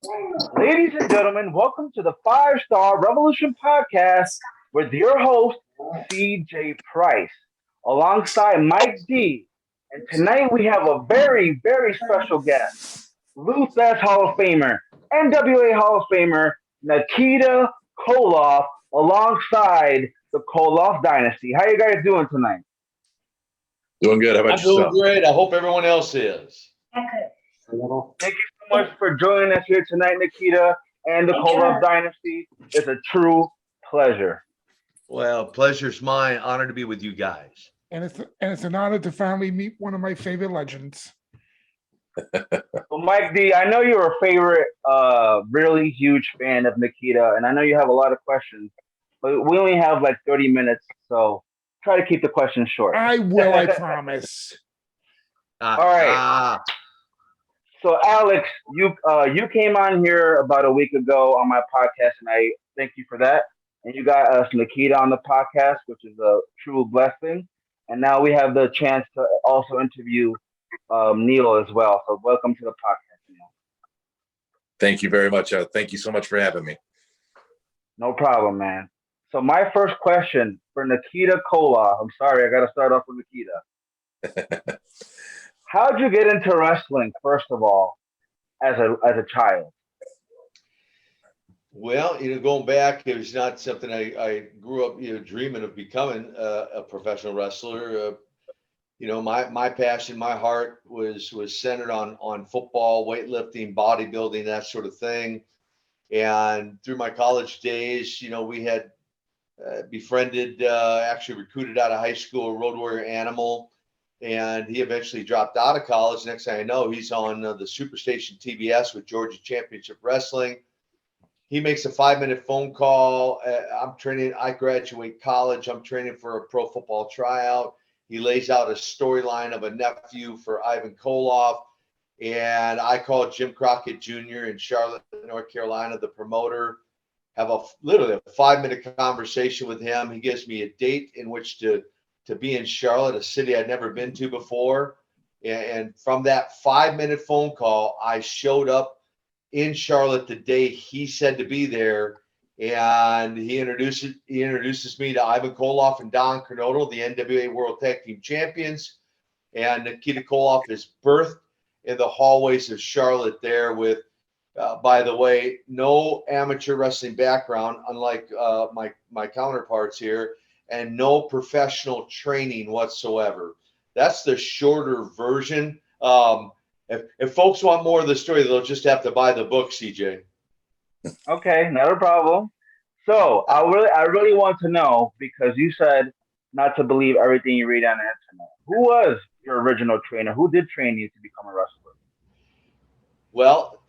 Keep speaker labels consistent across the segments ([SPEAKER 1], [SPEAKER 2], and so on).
[SPEAKER 1] Ladies and gentlemen, welcome to the Five Star Revolution podcast with your host, CJ Price, alongside Mike D. And tonight we have a very, very special guest, Luthes Hall of Famer, NWA Hall of Famer, Nikita Koloff, alongside the Koloff Dynasty. How you guys doing tonight?
[SPEAKER 2] Doing good. How about
[SPEAKER 3] I'm doing
[SPEAKER 2] yourself?
[SPEAKER 3] great. I hope everyone else is.
[SPEAKER 1] Thank you so much for joining us here tonight, Nikita, and the Koloff Dynasty. It's a true pleasure.
[SPEAKER 3] Well, pleasure's mine. Honor to be with you guys.
[SPEAKER 4] And it's an honor to finally meet one of my favorite legends.
[SPEAKER 1] So, Mike D, I know you're a favorite, really huge fan of Nikita, and I know you have a lot of questions, but we only have like 30 minutes, so try to keep the questions short.
[SPEAKER 4] I will, I promise.
[SPEAKER 1] All right. So, Alex, you came on here about a week ago on my podcast, and I thank you for that. And you got us Nikita on the podcast, which is a true blessing. And now we have the chance to also interview Neil as well. So, welcome to the podcast, Neil.
[SPEAKER 2] Thank you very much. Thank you so much for having me.
[SPEAKER 1] No problem, man. So, my first question for Nikita Koloff. I'm sorry, I got to start off with Nikita. How'd you get into wrestling, first of all, as a child?
[SPEAKER 3] Well, going back, it was not something I grew up, dreaming of becoming a professional wrestler. My passion, my heart was centered on football, weightlifting, bodybuilding, that sort of thing. And through my college days, we had befriended, actually recruited out of high school, Road Warrior Animal. And he eventually dropped out of college. Next thing I know, he's on the Superstation TBS with Georgia Championship Wrestling. He makes a 5-minute phone call. I'm training. I graduate college. I'm training for a pro football tryout. He lays out a storyline of a nephew for Ivan Koloff. And I call Jim Crockett Jr. in Charlotte, North Carolina, the promoter, have literally a 5-minute conversation with him. He gives me a date in which to be in Charlotte, a city I'd never been to before. And from that 5-minute phone call, I showed up in Charlotte the day he said to be there. And he introduces me to Ivan Koloff and Don Kernodle, the NWA World Tag Team Champions. And Nikita Koloff is birthed in the hallways of Charlotte there with, by the way, no amateur wrestling background, unlike my counterparts here, and no professional training whatsoever. That's the shorter version. If folks want more of the story, they'll just have to buy the book, CJ.
[SPEAKER 1] Okay, not a problem. So I really want to know, because you said not to believe everything you read on the internet. Who was your original trainer? Who did train you to become a wrestler?
[SPEAKER 3] Well,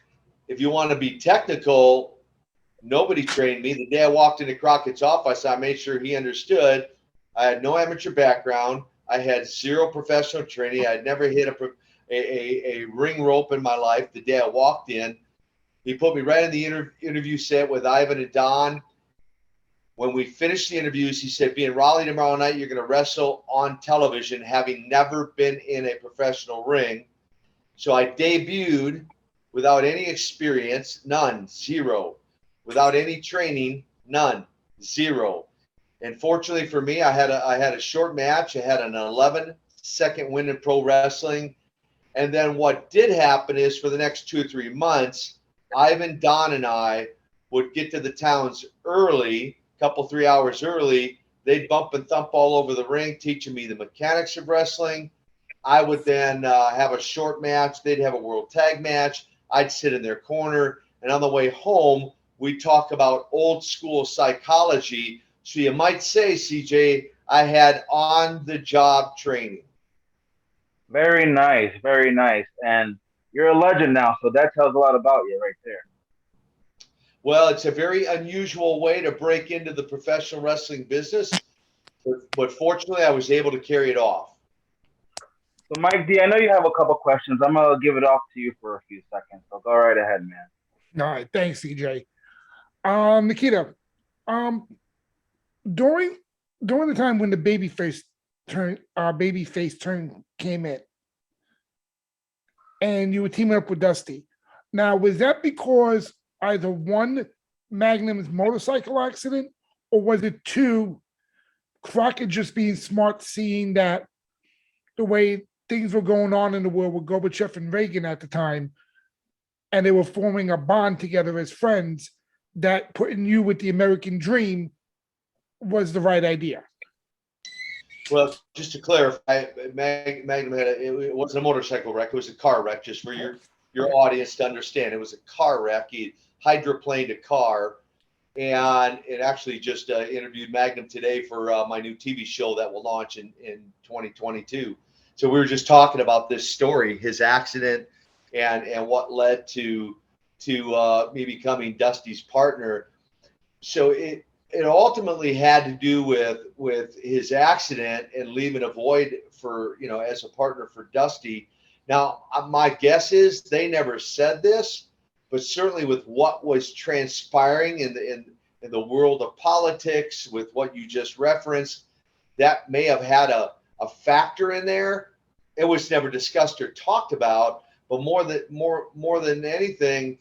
[SPEAKER 3] if you want to be technical, nobody trained me. The day I walked into Crockett's office, I made sure he understood. I had no amateur background. I had zero professional training. I had never hit a ring rope in my life. The day I walked in, he put me right in the interview set with Ivan and Don. When we finished the interviews, he said, be in Raleigh tomorrow night. You're going to wrestle on television, having never been in a professional ring. So I debuted without any experience, none, zero. Without any training, none, zero. And fortunately for me, I had a short match. I had an 11-second win in pro wrestling. And then what did happen is for the next 2 or 3 months, Ivan, Don, and I would get to the towns early, a couple, 3 hours early. They'd bump and thump all over the ring, teaching me the mechanics of wrestling. I would then have a short match. They'd have a world tag match. I'd sit in their corner. And on the way home, we talk about old school psychology. So you might say, CJ, I had on-the-job training.
[SPEAKER 1] Very nice, very nice. And you're a legend now, so that tells a lot about you right there.
[SPEAKER 3] Well, it's a very unusual way to break into the professional wrestling business, but fortunately, I was able to carry it off.
[SPEAKER 1] So, Mike D, I know you have a couple questions. I'm going to give it off to you for a few seconds. So go right ahead, man.
[SPEAKER 4] All right, thanks, CJ. Nikita, during the time when the babyface turn came in, and you were teaming up with Dusty, Now, was that because either one, Magnum's motorcycle accident, or was it two, Crockett just being smart, seeing that the way things were going on in the world with Gorbachev and Reagan at the time, and they were forming a bond together as friends, that putting you with the American dream was the right idea?
[SPEAKER 3] Well, just to clarify, Magnum had it wasn't a motorcycle wreck; it was a car wreck. Just for your audience to understand, it was a car wreck. He hydroplaned a car, and it actually just interviewed Magnum today for my new TV show that will launch in 2022. So we were just talking about this story, his accident, and what led to me becoming Dusty's partner. So it ultimately had to do with his accident and leaving a void for, as a partner for Dusty. Now, my guess is they never said this, but certainly with what was transpiring in the world of politics, with what you just referenced, that may have had a factor in there. It was never discussed or talked about, but more than anything,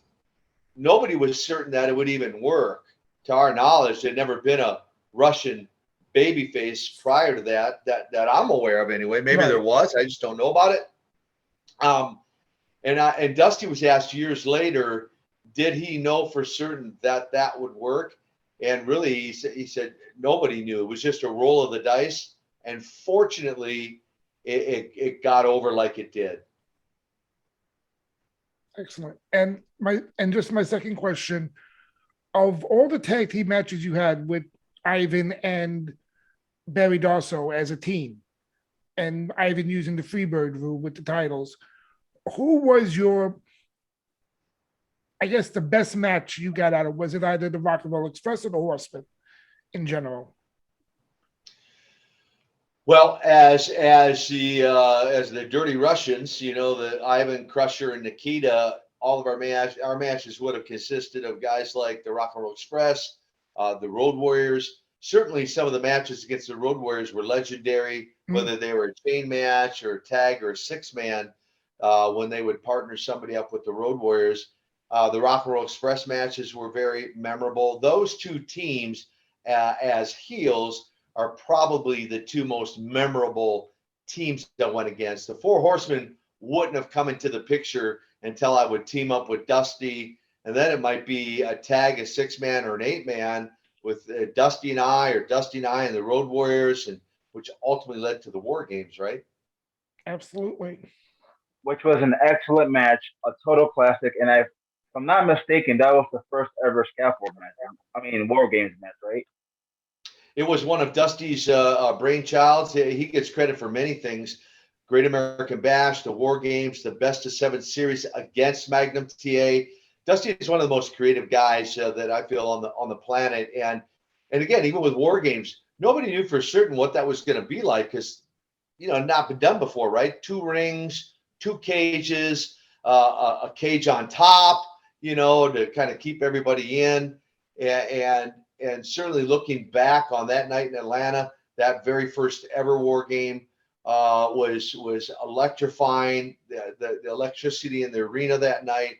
[SPEAKER 3] nobody was certain that it would even work. To our knowledge, there'd never been a Russian babyface prior to that I'm aware of anyway. Maybe
[SPEAKER 4] Right.
[SPEAKER 3] there was. I just don't know about it. And Dusty was asked years later, did he know for certain that would work? And really, he said nobody knew. It was just a roll of the dice. And fortunately, it got over like it did.
[SPEAKER 4] Excellent. And just my second question, of all the tag team matches you had with Ivan and Barry Darso as a team, and Ivan using the Freebird rule with the titles, who was your, I guess, the best match you got out of? Was it either the Rock and Roll Express or the Horsemen in general?
[SPEAKER 3] Well, as the Dirty Russians, the Ivan, Crusher, and Nikita, all of our matches would have consisted of guys like the Rock and Roll Express, the Road Warriors. Certainly, some of the matches against the Road Warriors were legendary, whether they were a chain match or a tag or a six-man, when they would partner somebody up with the Road Warriors. The Rock and Roll Express matches were very memorable. Those two teams, as heels, are probably the two most memorable teams that went against. The Four Horsemen wouldn't have come into the picture until I would team up with Dusty, and then it might be a tag, a six-man or an eight-man with Dusty and I, or Dusty and I and the Road Warriors, and which ultimately led to the War Games, right?
[SPEAKER 4] Absolutely.
[SPEAKER 1] Which was an excellent match, a total classic, and if I'm not mistaken, that was the first ever scaffold match. I mean, War Games match, right?
[SPEAKER 3] It was one of Dusty's brainchilds. He gets credit for many things. Great American Bash, the War Games, the Best of 7 series against Magnum TA. Dusty is one of the most creative guys that I feel on the planet. And again, even with War Games, nobody knew for certain what that was going to be like, because not been done before, right? 2 rings, 2 cages, a cage on top, to kind of keep everybody in. And certainly looking back on that night in Atlanta, that very first ever War Game was electrifying. The electricity in the arena that night,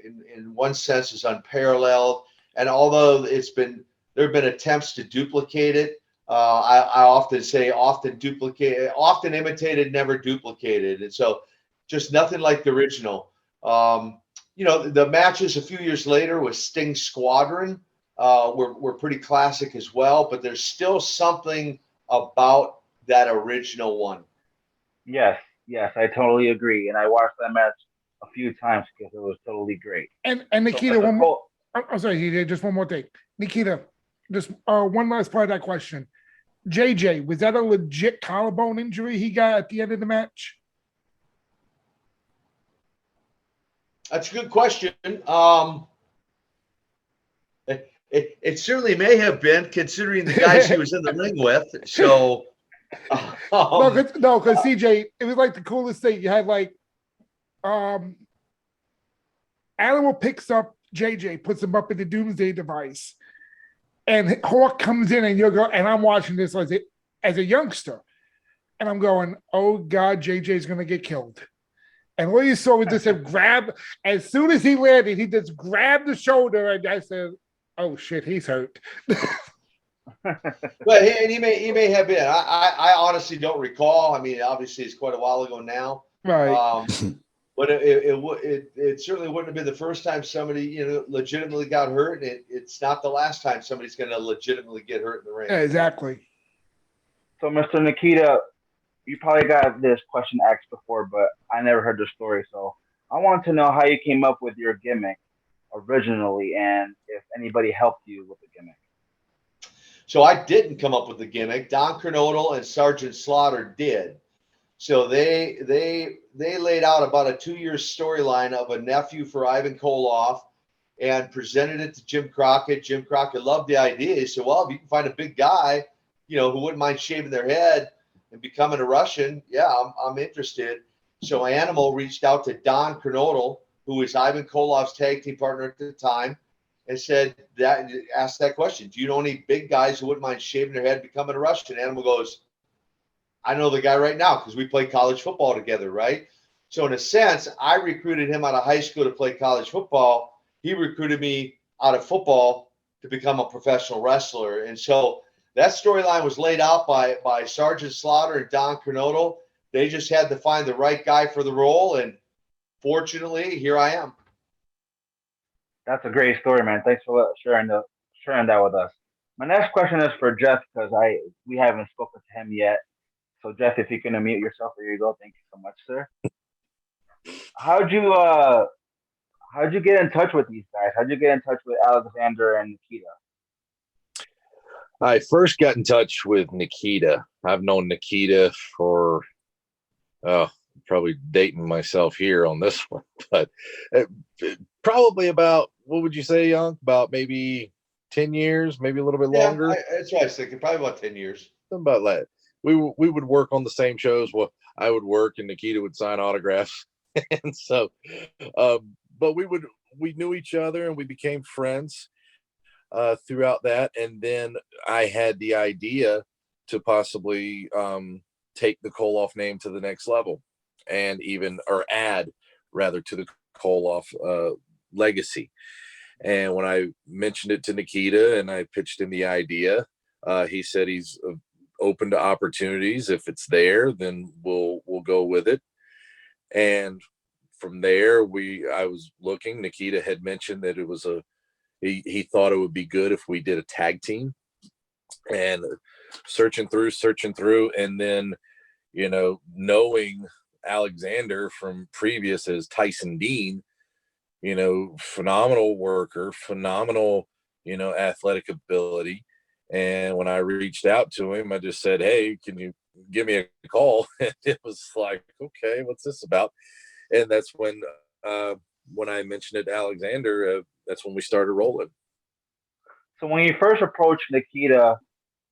[SPEAKER 3] in one sense, is unparalleled. And although there have been attempts to duplicate it, I often say often imitated, never duplicated. And so just nothing like the original. The matches a few years later with Sting Squadron were pretty classic as well, but there's still something about that original one.
[SPEAKER 1] Yes, I totally agree. And I watched that match a few times because it was totally great.
[SPEAKER 4] And Nikita, I'm sorry, just one more thing. Nikita, just one last part of that question. JJ, was that a legit collarbone injury he got at the end of the match?
[SPEAKER 3] That's a good question. It certainly may have been, considering the guys he was in the ring with. So,
[SPEAKER 4] no, because CJ, it was like the coolest thing. You had like, Animal picks up JJ, puts him up in the Doomsday device, and Hawk comes in, and I'm watching this as a youngster, and I'm going, oh God, JJ's gonna get killed. And what you saw was just him grab, as soon as he landed, he just grabbed the shoulder, and I said, oh shit, he's hurt.
[SPEAKER 3] But he may have been. I honestly don't recall. I mean, obviously it's quite a while ago now.
[SPEAKER 4] Right.
[SPEAKER 3] But it certainly wouldn't have been the first time somebody legitimately got hurt, and it's not the last time somebody's going to legitimately get hurt in the ring.
[SPEAKER 4] Yeah, exactly.
[SPEAKER 1] So, Mr. Nikita, you probably got this question asked before, but I never heard the story. So I wanted to know how you came up with your gimmick originally, and if anybody helped you with the gimmick.
[SPEAKER 3] So I didn't come up with the gimmick. Don Kernodle and Sergeant Slaughter did. So they laid out about a 2-year storyline of a nephew for Ivan Koloff and presented it to Jim Crockett. Jim Crockett loved the idea. He said, well, if you can find a big guy, who wouldn't mind shaving their head and becoming a Russian, yeah, I'm interested. So Animal reached out to Don Kernodle, who was Ivan Koloff's tag team partner at the time, and asked that question. Do you know any big guys who wouldn't mind shaving their head, becoming a Russian? Animal goes, I know the guy right now because we play college football together, right? So in a sense, I recruited him out of high school to play college football. He recruited me out of football to become a professional wrestler. And so that storyline was laid out by Sergeant Slaughter and Don Kernodle. They just had to find the right guy for the role. And fortunately, here I am.
[SPEAKER 1] That's a great story, man. Thanks for sharing that with us. My next question is for Jeff because we haven't spoken to him yet. So Jeff, if you can unmute yourself, there you go. Thank you so much, sir. How'd you get in touch with these guys? How'd you get in touch with Aleksandr and Nikita?
[SPEAKER 2] I first got in touch with Nikita. I've known Nikita for probably dating myself here on this one, but probably about, what would you say, Young? About maybe 10 years, maybe a little bit longer.
[SPEAKER 3] That's what I was thinking. Probably about 10 years.
[SPEAKER 2] Something about that. We would work on the same shows. Well, I would work and Nikita would sign autographs. And so, but we knew each other and we became friends throughout that. And then I had the idea to possibly take the Koloff name to the next level and add rather to the Koloff legacy. And when I mentioned it to Nikita and I pitched him the idea, he said he's open to opportunities. If it's there, then we'll go with it. And from there, I was looking. Nikita had mentioned that it was he thought it would be good if we did a tag team, and searching through, and then knowing Aleksandr from previous as Tyson Dean, phenomenal worker, phenomenal athletic ability. And when I reached out to him, I just said, hey, can you give me a call? And it was like, okay, what's this about? And that's when I mentioned it to Aleksandr, that's when we started rolling.
[SPEAKER 1] So when you first approached Nikita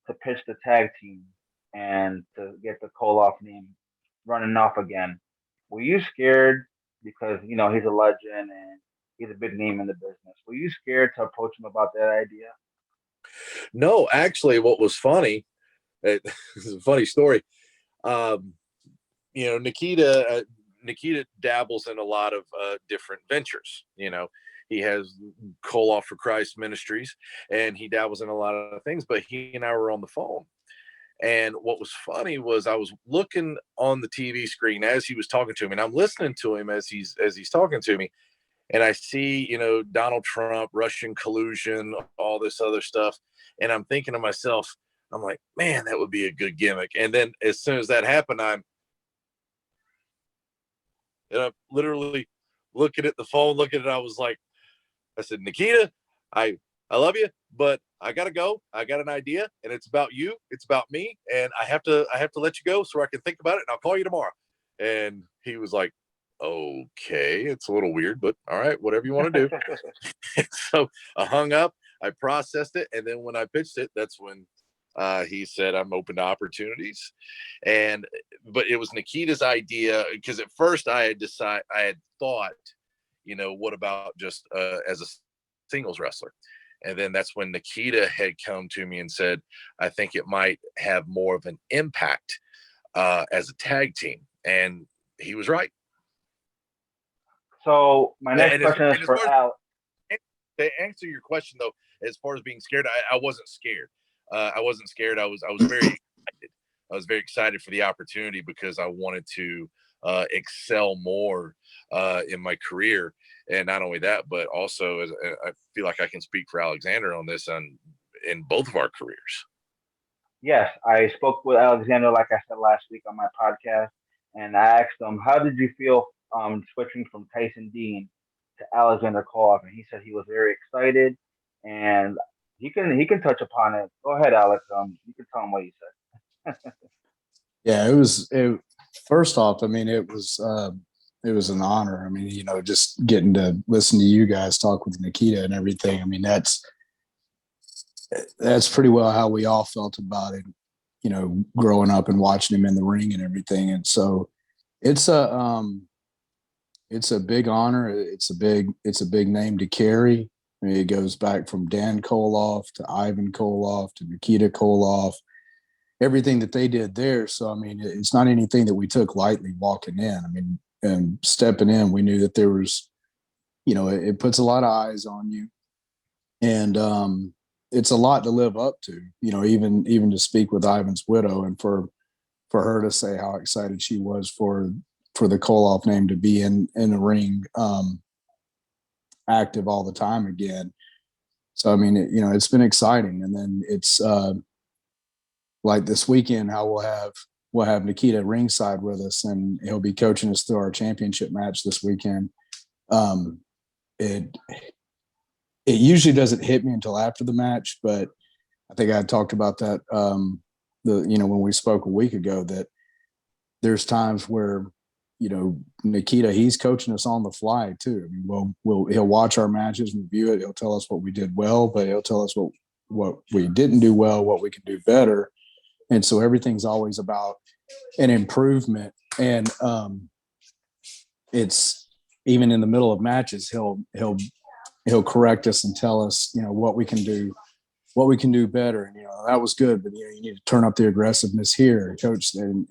[SPEAKER 1] to pitch the tag team and to get the Koloff name running off again, were you scared? Because, he's a legend and he's a big name in the business. Were you scared to approach him about that idea?
[SPEAKER 2] No, actually, what was funny, it's a funny story. Nikita dabbles in a lot of different ventures. He has Koloff for Christ Ministries, and he dabbles in a lot of things. But he and I were on the phone, and what was funny was I was looking on the TV screen as he was talking to me, and I'm listening to him as he's talking to me. And I see, Donald Trump, Russian collusion, all this other stuff. And I'm thinking to myself, I'm like, man, that would be a good gimmick. And then as soon as that happened, I'm literally looking at the phone, I was like, I said, Nikita, I love you, but I got to go. I got an idea and it's about you. It's about me. And I have to let you go so I can think about it. And I'll call you tomorrow. And he was like, okay, it's a little weird, but all right, whatever you want to do. So I hung up, I processed it, and then when I pitched it, that's when he said, I'm open to opportunities. But it was Nikita's idea, because at first I had thought, what about just as a singles wrestler? And then that's when Nikita had come to me and said, I think it might have more of an impact as a tag team. And he was right.
[SPEAKER 1] So my next
[SPEAKER 2] And
[SPEAKER 1] question is for Al.
[SPEAKER 2] to answer your question though, as far as being scared, I wasn't scared. I wasn't scared. I was very excited. I was very excited for the opportunity because I wanted to excel more in my career. And not only that, but also I feel like I can speak for Aleksandr on this and in both of our careers.
[SPEAKER 1] Yes, I spoke with Aleksandr, like I said last week on my podcast, and I asked him, "How did you feel switching from Tyson Dean to Aleksandr Koloff?" And he said he was very excited, and he can touch upon it. Go ahead, Alex. You can tell him what you said.
[SPEAKER 5] Yeah, first off, I mean, it was an honor. I mean, just getting to listen to you guys talk with Nikita and everything. I mean, that's pretty well how we all felt about it, growing up and watching him in the ring and everything. And so it's a big honor. It's a big name to carry. I mean, it goes back from Dan Koloff to Ivan Koloff to Nikita Koloff, everything that they did there. So, I mean, it's not anything that we took lightly walking in. I mean, and stepping in, we knew that there was, it puts a lot of eyes on you. And it's a lot to live up to, even to speak with Ivan's widow and for her to say how excited she was for the Koloff name to be in the ring, active all the time again. So, I mean, it's been exciting. And then it's like this weekend, how we'll have Nikita ringside with us, and he'll be coaching us through our championship match this weekend. It usually doesn't hit me until after the match, but I think I talked about that when we spoke a week ago, that there's times where Nikita, he's coaching us on the fly too. I mean, he'll watch our matches, review it. He'll tell us what we did well, but he'll tell us what we didn't do well, what we can do better. And so everything's always about an improvement. And it's even in the middle of matches, he'll correct us and tell us, what we can do better. And, that was good, but you need to turn up the aggressiveness here, coach. And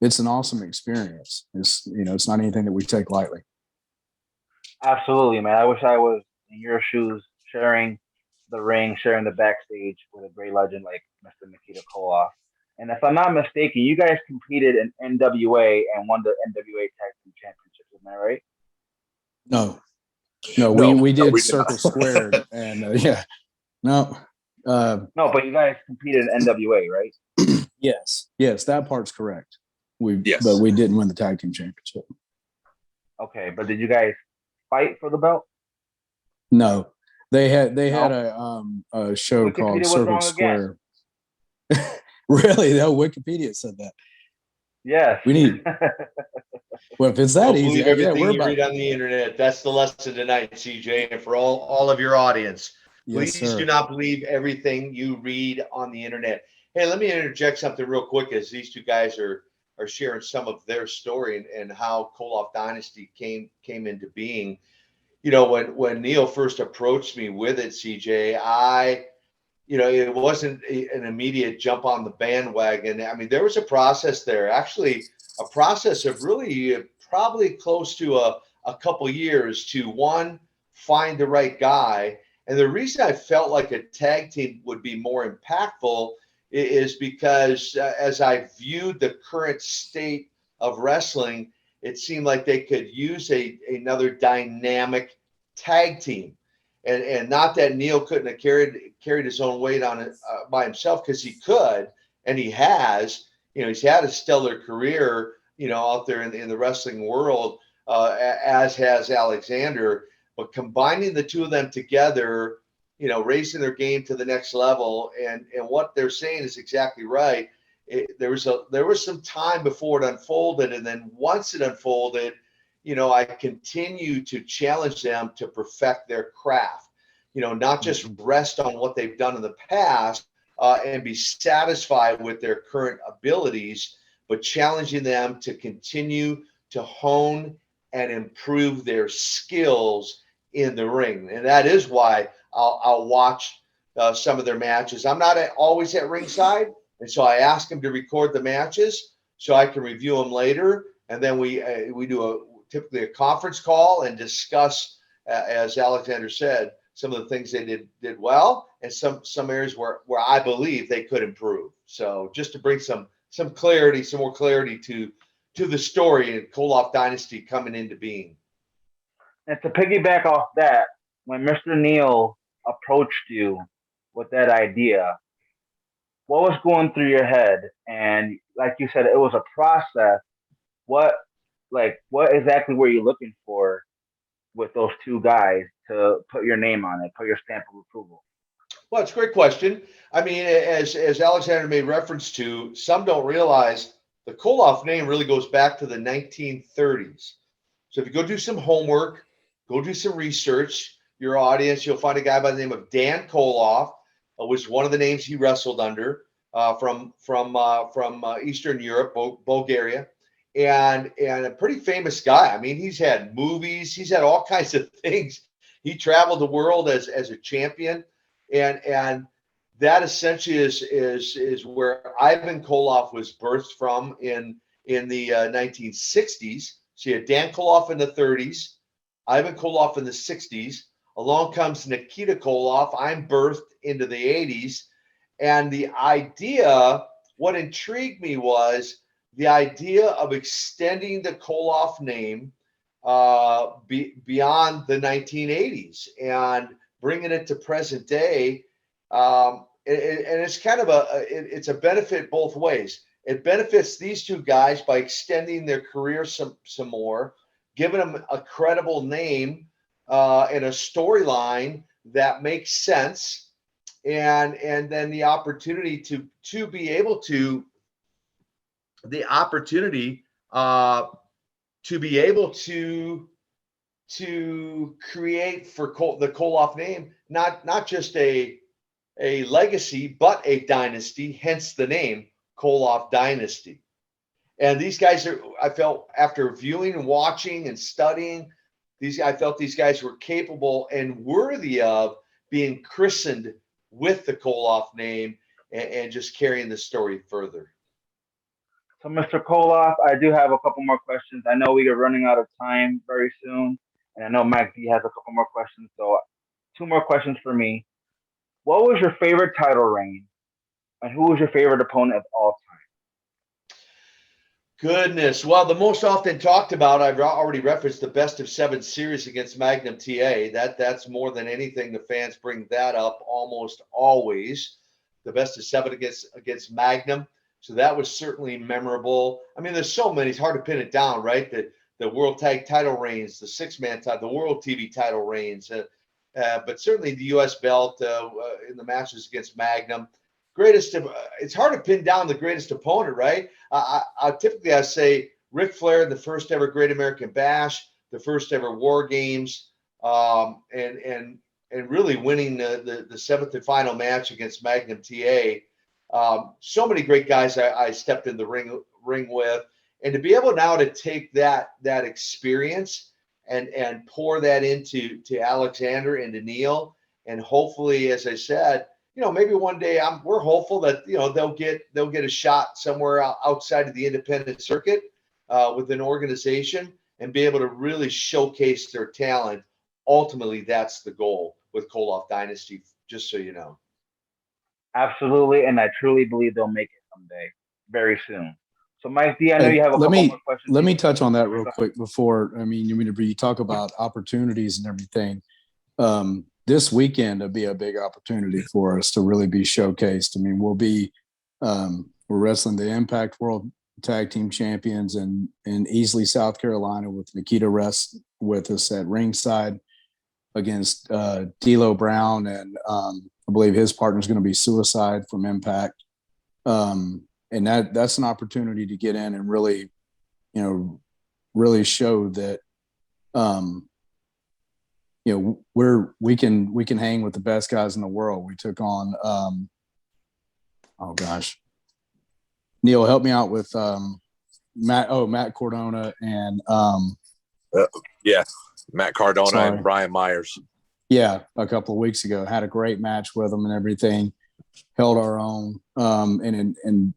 [SPEAKER 5] it's an awesome experience. It's not anything that we take lightly.
[SPEAKER 1] Absolutely, man. I wish I was in your shoes, sharing the ring, sharing the backstage with a great legend like Mr. Nikita Koloff. And if I'm not mistaken, you guys competed in NWA and won the NWA Tag Team Championships, isn't that right?
[SPEAKER 5] No, we did Circle Squared, and yeah, no,
[SPEAKER 1] but you guys competed in NWA, right?
[SPEAKER 5] Yes, that part's correct.
[SPEAKER 2] Yes.
[SPEAKER 5] But we didn't win the Tag Team Championship.
[SPEAKER 1] Okay, but did you guys fight for the belt?
[SPEAKER 5] No, they had a show called Circle Square. Really? No, Wikipedia said that.
[SPEAKER 1] Yes.
[SPEAKER 5] We need. Well, if it's that easy,
[SPEAKER 3] believe everything
[SPEAKER 5] we're
[SPEAKER 3] you read on the internet. That's the lesson tonight, CJ, and for all of your audience.
[SPEAKER 5] Yes,
[SPEAKER 3] Please
[SPEAKER 5] sir.
[SPEAKER 3] do not believe everything you read on the internet. Hey, let me interject something real quick, as these two guys are sharing some of their story and how Koloff Dynasty came into being. When Neil first approached me with it, CJ, it wasn't an immediate jump on the bandwagon. I mean, there was a process there, actually a process of really probably close to a couple years to, one, find the right guy. And the reason I felt like a tag team would be more impactful is because as I viewed the current state of wrestling, it seemed like they could use another dynamic tag team. And not that Neil couldn't have carried his own weight on it by himself, because he could, and he has. He's had a stellar career, out there in the wrestling world, as has Aleksandr. But combining the two of them together, raising their game to the next level, and what they're saying is exactly right. There was some time before it unfolded, and then once it unfolded, I continue to challenge them to perfect their craft, not just rest on what they've done in the past and be satisfied with their current abilities, but challenging them to continue to hone and improve their skills in the ring. And that is why I'll watch some of their matches. I'm not always at ringside, and so I ask them to record the matches so I can review them later. And then we do typically a conference call and discuss, as Aleksandr said, some of the things they did well, and some areas where I believe they could improve. So just to bring some clarity, some more clarity to the story and Koloff Dynasty coming into being.
[SPEAKER 1] And to piggyback off that, when Mr. Neal approached you with that idea, what was going through your head? And like you said, it was a process. What exactly were you looking for with those two guys to put your name on it, put your stamp of approval?
[SPEAKER 3] Well, it's a great question. I mean, as Aleksandr made reference to, some don't realize the Koloff name really goes back to the 1930s. So if you go do some homework, go do some research, your audience, you'll find a guy by the name of Dan Koloff, was one of the names he wrestled under, from Eastern Europe, Bulgaria, and a pretty famous guy. I mean, he's had movies, he's had all kinds of things. He traveled the world as a champion, and that essentially is where Ivan Koloff was birthed from in the 1960s. So you had Dan Koloff in the 30s, Ivan Koloff in the 60s. Along comes Nikita Koloff. I'm birthed into the 80s. And the idea, what intrigued me was the idea of extending the Koloff name beyond the 1980s and bringing it to present day. And it's kind of it's a benefit both ways. It benefits these two guys by extending their career some more, giving them a credible name and a storyline that makes sense, and then the opportunity to be able to create for the Koloff name not just a legacy but a dynasty, hence the name Koloff Dynasty. And these guys I felt after viewing and watching and studying, I felt these guys were capable and worthy of being christened with the Koloff name and just carrying the story further.
[SPEAKER 1] So, Mr. Koloff, I do have a couple more questions. I know we are running out of time very soon, and I know Mike D has a couple more questions. So, 2 more questions for me. What was your favorite title reign, and who was your favorite opponent of all time?
[SPEAKER 3] Goodness. Well, the most often talked about, I've already referenced the best of 7 series against Magnum TA. That's more than anything. The fans bring that up almost always. The best of 7 against Magnum. So that was certainly memorable. I mean, there's so many. It's hard to pin it down, right? The World Tag Title reigns, the 6-man title, the World TV title reigns, but certainly the U.S. belt in the matches against Magnum. It's hard to pin down the greatest opponent, right? I typically say Ric Flair in the first ever Great American Bash, the first ever War Games, and really winning the 7th and final match against Magnum TA. So many great guys I stepped in the ring with, and to be able now to take that experience and pour that into Aleksandr and to Neal, and hopefully, as I said, maybe one day we're hopeful that they'll get a shot somewhere outside of the independent circuit with an organization and be able to really showcase their talent. Ultimately, that's the goal with Koloff Dynasty, just so you know.
[SPEAKER 1] Absolutely, and I truly believe they'll make it someday, very soon. So, Mike D, I know you have a couple more questions.
[SPEAKER 5] Let me touch on that real quick before. I mean, you talk about opportunities and everything. This weekend will be a big opportunity for us to really be showcased. I mean, we're wrestling the Impact World Tag Team Champions in Easley, South Carolina, with Nikita with us at ringside against D'Lo Brown, and I believe his partner is going to be Suicide from Impact. And that's an opportunity to get in and really, really show that, we can hang with the best guys in the world. We took on, Neal, help me out with Matt Cardona and
[SPEAKER 2] Matt Cardona and Brian Myers.
[SPEAKER 5] Yeah, a couple of weeks ago, had a great match with them and everything, held our own. And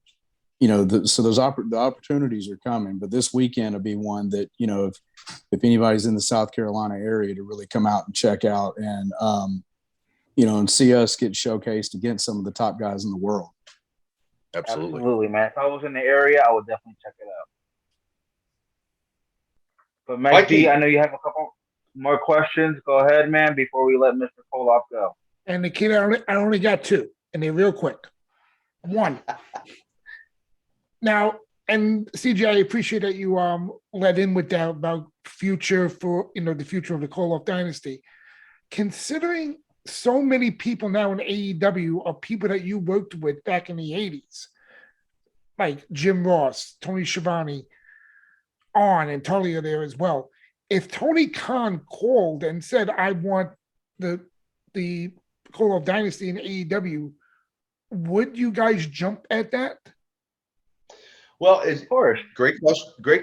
[SPEAKER 5] so the opportunities are coming, but this weekend will be one that, if anybody's in the South Carolina area, to really come out and check out and, and see us get showcased against some of the top guys in the world.
[SPEAKER 2] Absolutely,
[SPEAKER 1] man. If I was in the area, I would definitely check it out. But
[SPEAKER 3] Mikey,
[SPEAKER 1] D, I know you have a couple more questions. Go ahead, man, before we let Mr. Koloff go.
[SPEAKER 4] And Nikita, I only got two, and they're real quick. One. Now, and CJ, I appreciate that you let in with that about future for the future of the Koloff Dynasty. Considering so many people now in AEW are people that you worked with back in the 80s, like Jim Ross, Tony Schiavone, and Tully are there as well. If Tony Khan called and said, I want the Koloff Dynasty in AEW, would you guys jump at that?
[SPEAKER 3] Well,
[SPEAKER 1] of course.
[SPEAKER 3] Great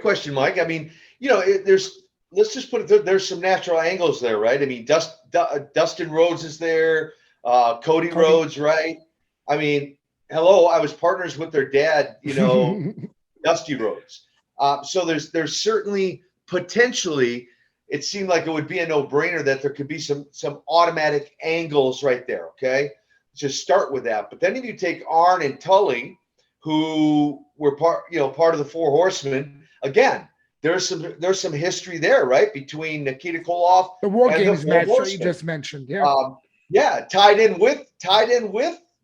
[SPEAKER 3] question, Mike. I mean, let's just put it, there's some natural angles there, right? I mean, Dustin Rhodes is there, Cody Rhodes, right? I mean, hello, I was partners with their dad, Dusty Rhodes. So there's certainly potentially, it seemed like it would be a no-brainer that there could be some automatic angles right there. Okay, just start with that. But then if you take Arn and Tully, who were part of the Four Horsemen, again, there's some history there, right, between Nikita Koloff,
[SPEAKER 4] the War Games match that you just mentioned,
[SPEAKER 3] tied in with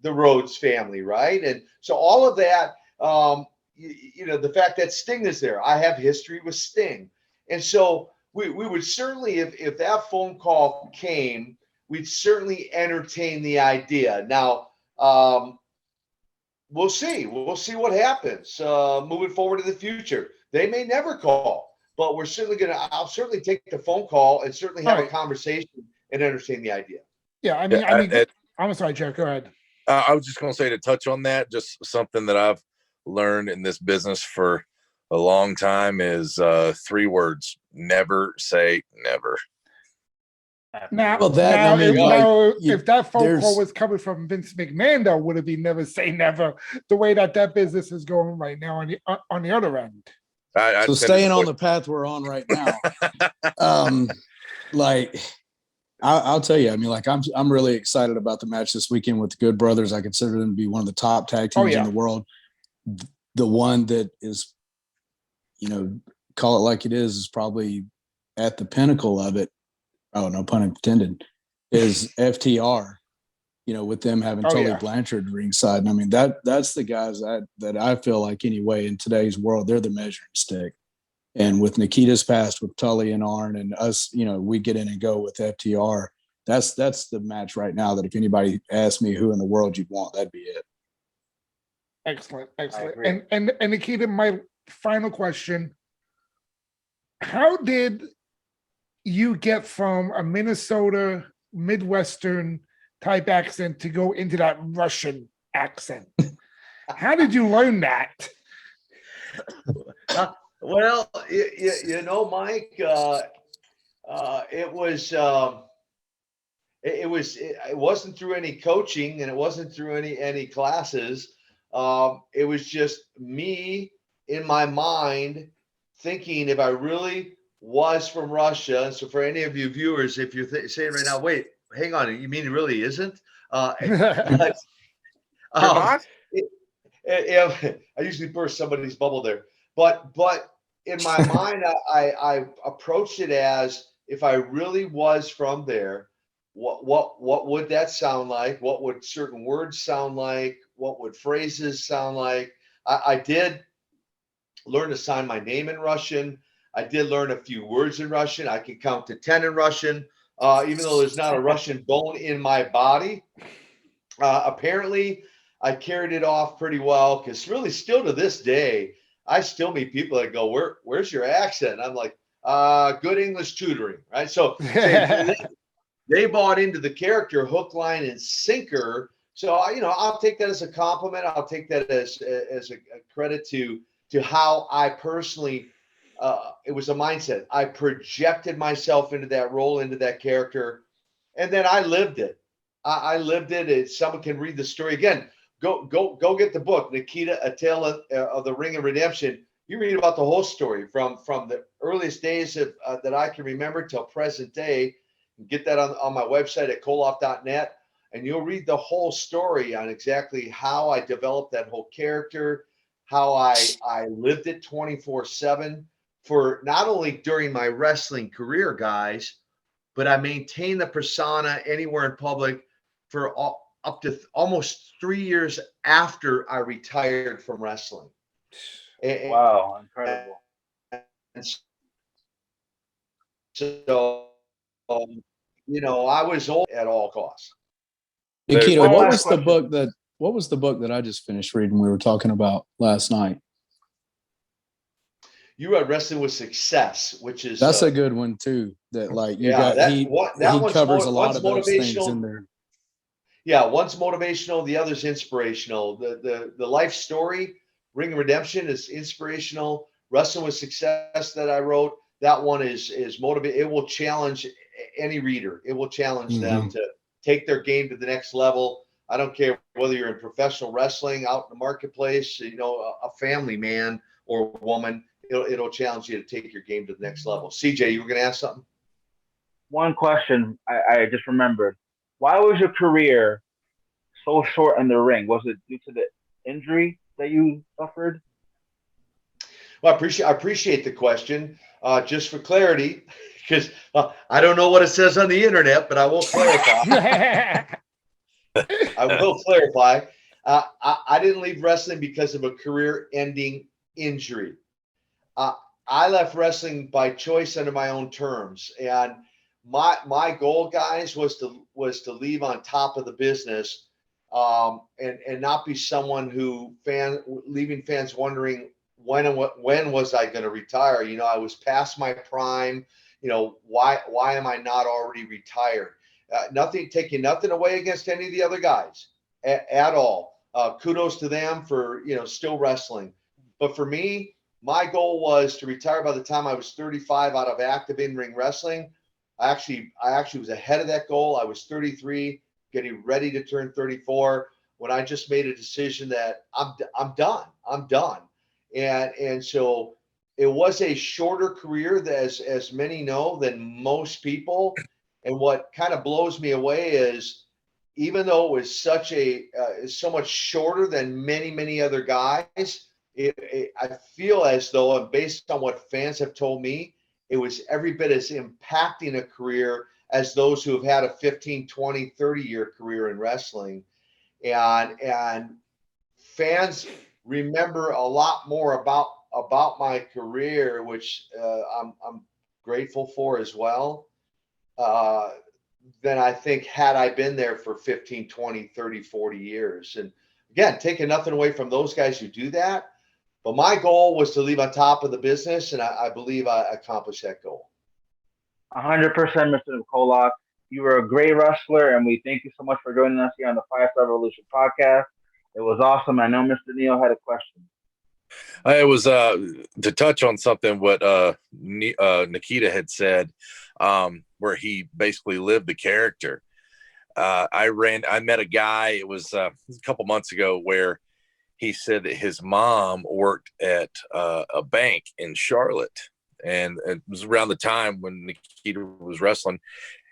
[SPEAKER 3] the Rhodes family, right, and so all of that. The fact that Sting is there, I have history with Sting, and so we would certainly, if that phone call came, we'd certainly entertain the idea. Now, we'll see what happens moving forward in the future. They may never call, but I'll certainly take the phone call and certainly have a conversation and entertain the idea.
[SPEAKER 4] Yeah, I mean, I'm sorry, Jack, go ahead.
[SPEAKER 2] I was just going to say, to touch on that, just something that I've learned in this business for a long time is 3 words: never say never.
[SPEAKER 4] Now, if that phone call was coming from Vince McMahon, though, would it be never say never? The way that business is going right now on the other end.
[SPEAKER 5] So staying on the path we're on right now, I'll tell you, I mean, I'm really excited about the match this weekend with the Good Brothers. I consider them to be one of the top tag teams in the world. The one that is, call it like it is probably at the pinnacle of it. Oh, no pun intended, is FTR, with them having Tully Blanchard ringside. And I mean, that's the guys that I feel like, anyway, in today's world, they're the measuring stick. And with Nikita's past with Tully and Arn and us, we get in and go with FTR. That's the match right now that if anybody asks me who in the world you'd want, that'd be it.
[SPEAKER 4] Excellent. And Nikita, my final question: how did you get from a Minnesota Midwestern type accent to go into that Russian accent? How did you learn that?
[SPEAKER 3] Well, Mike, it wasn't through any coaching, and it wasn't through any classes. It was just me in my mind thinking, if I really was from Russia. So for any of you viewers, if you're saying right now, wait, hang on, you mean it really isn't? I usually burst somebody's bubble there, but in my mind, I approached it as, if I really was from there, what would that sound like? What would certain words sound like? What would phrases sound like? I did learn to sign my name in Russian. I did learn a few words in Russian. I can count to 10 in Russian, even though there's not a Russian bone in my body. Apparently, I carried it off pretty well, because really still to this day, I still meet people that go, where's your accent? I'm like, good English tutoring, right? So they bought into the character hook, line, and sinker. So, I'll take that as a compliment. I'll take that as a credit to how I personally, it was a mindset. I projected myself into that role, into that character, and then I lived it. I lived it. Someone can read the story. Again, go get the book, Nikita, A Tale of the Ring of Redemption. You read about the whole story from the earliest days of, that I can remember till present day. Get that on my website at koloff.net, and you'll read the whole story on exactly how I developed that whole character, how I lived it 24/7 for not only during my wrestling career, guys, but I maintained the persona anywhere in public for up to almost 3 years after I retired from wrestling.
[SPEAKER 1] Wow, incredible.
[SPEAKER 3] And so, I was old at all costs.
[SPEAKER 5] Nikita,
[SPEAKER 1] One
[SPEAKER 5] what
[SPEAKER 1] last
[SPEAKER 5] was the
[SPEAKER 1] question.
[SPEAKER 5] book that I just finished reading we were talking about last night?
[SPEAKER 3] You read Wrestling with Success, which is
[SPEAKER 5] That's a good one too. That like you
[SPEAKER 3] yeah,
[SPEAKER 5] got
[SPEAKER 3] he
[SPEAKER 5] covers a lot
[SPEAKER 3] one's
[SPEAKER 5] of those things
[SPEAKER 3] motivational.
[SPEAKER 5] in there.
[SPEAKER 3] Yeah, one's motivational, the other's inspirational. The life story, Ring of Redemption, is inspirational. Wrestling with Success that I wrote, that one is motivate. It will challenge any reader. It will challenge them to take their game to the next level. I don't care whether you're in professional wrestling, out in the marketplace, a family man or woman. It'll challenge you to take your game to the next level. CJ, you were going to ask something?
[SPEAKER 1] One question I just remembered. Why was your career so short in the ring? Was it due to the injury that you suffered?
[SPEAKER 3] Well, I appreciate the question. Just for clarity, because I don't know what it says on the internet, but I will clarify. I will clarify. I didn't leave wrestling because of a career-ending injury. I left wrestling by choice under my own terms, and my goal, guys, was to leave on top of the business, and not be someone who leaving fans wondering when was I going to retire? I was past my prime. Why am I not already retired? Taking nothing away against any of the other guys at all. Kudos to them for still wrestling, but for me, my goal was to retire by the time I was 35 out of active in-ring wrestling. I actually was ahead of that goal. I was 33, getting ready to turn 34, when I just made a decision that I'm done. I'm done. And so it was a shorter career, as many know, than most people. And what kind of blows me away is, even though it was so much shorter than many other guys, I feel as though, and based on what fans have told me, it was every bit as impacting a career as those who have had a 15, 20, 30-year career in wrestling. And fans remember a lot more about my career, which I'm grateful for as well, than I think had I been there for 15, 20, 30, 40 years. And again, taking nothing away from those guys who do that. But my goal was to leave on top of the business, and I believe I accomplished that goal.
[SPEAKER 1] 100%, Mr. Koloff. You were a great wrestler, and we thank you so much for joining us here on the 5-Star Revolution podcast. It was awesome. I know Mr. Neal had a question.
[SPEAKER 2] It was to touch on something what Nikita had said, where he basically lived the character. I met a guy, it was a couple months ago, where he said that his mom worked at a bank in Charlotte, and it was around the time when Nikita was wrestling,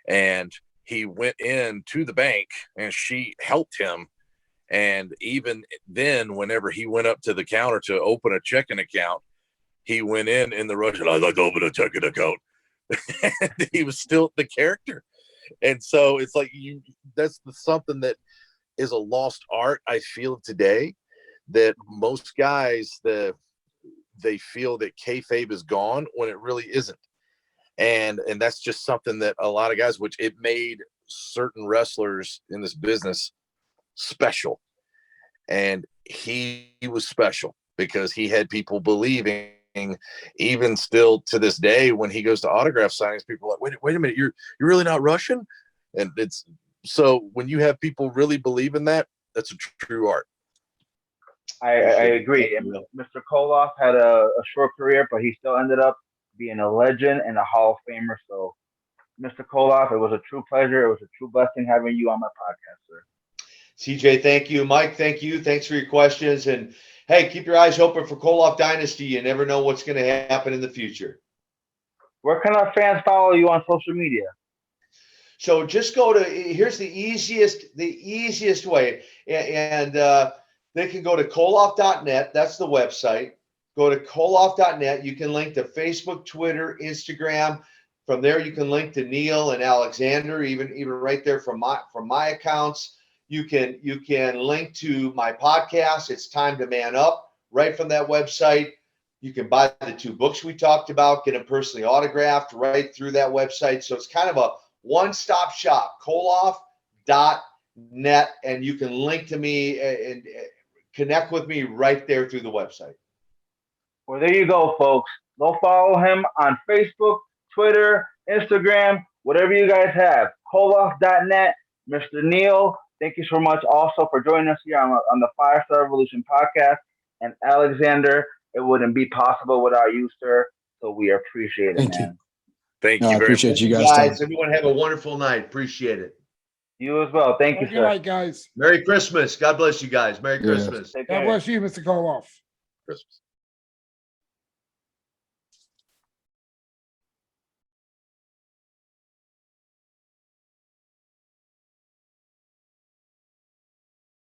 [SPEAKER 2] and he went into the bank and she helped him. And even then, whenever he went up to the counter to open a checking account, he went in the rush, and I'd like to open a checking account. And he was still the character. And so it's like that's something that is a lost art, I feel, today, that most guys, they feel that kayfabe is gone when it really isn't. And that's just something that a lot of guys, which it made certain wrestlers in this business special. And he was special because he had people believing, even still to this day, when he goes to autograph signings, people are like, wait a minute, you're really not Russian? And it's so when you have people really believe in that, that's a true art.
[SPEAKER 1] I agree. And Mr. Koloff had a short career, but he still ended up being a legend and a Hall of Famer. So, Mr. Koloff, it was a true pleasure. It was a true blessing having you on my podcast, sir.
[SPEAKER 3] CJ, thank you. Mike, thank you. Thanks for your questions. And hey, keep your eyes open for Koloff Dynasty. You never know what's going to happen in the future.
[SPEAKER 1] Where can our fans follow you on social media?
[SPEAKER 3] So just go to, here's the easiest way. And they can go to koloff.net. That's the website. Go to koloff.net. You can link to Facebook, Twitter, Instagram. From there, you can link to Neil and Aleksandr, even right there from my accounts. You can link to my podcast. It's Time to Man Up, right from that website. You can buy the 2 books we talked about, get them personally autographed right through that website. So it's kind of a one-stop shop, koloff.net, and you can link to me and connect with me right there through the website.
[SPEAKER 1] Well, there you go, folks. Go follow him on Facebook, Twitter, Instagram, whatever you guys have. Koloff.net. Mr. Neil, thank you so much also for joining us here on the 5-Star Revolution podcast. And Aleksandr, it wouldn't be possible without you, sir. So we appreciate it,
[SPEAKER 5] Thank you.
[SPEAKER 1] man.
[SPEAKER 2] Thank
[SPEAKER 5] No,
[SPEAKER 2] you
[SPEAKER 5] I
[SPEAKER 2] very
[SPEAKER 5] appreciate
[SPEAKER 2] much.
[SPEAKER 5] you guys.
[SPEAKER 3] Guys, everyone have a wonderful night. Appreciate it.
[SPEAKER 1] You as well. Thank you,
[SPEAKER 4] Good
[SPEAKER 1] sir.
[SPEAKER 4] night, guys.
[SPEAKER 3] Merry Christmas. God bless you guys. Merry
[SPEAKER 5] Yeah.
[SPEAKER 3] Christmas.
[SPEAKER 1] Take
[SPEAKER 4] God
[SPEAKER 1] care.
[SPEAKER 4] bless you, Mr. Koloff.
[SPEAKER 2] Christmas.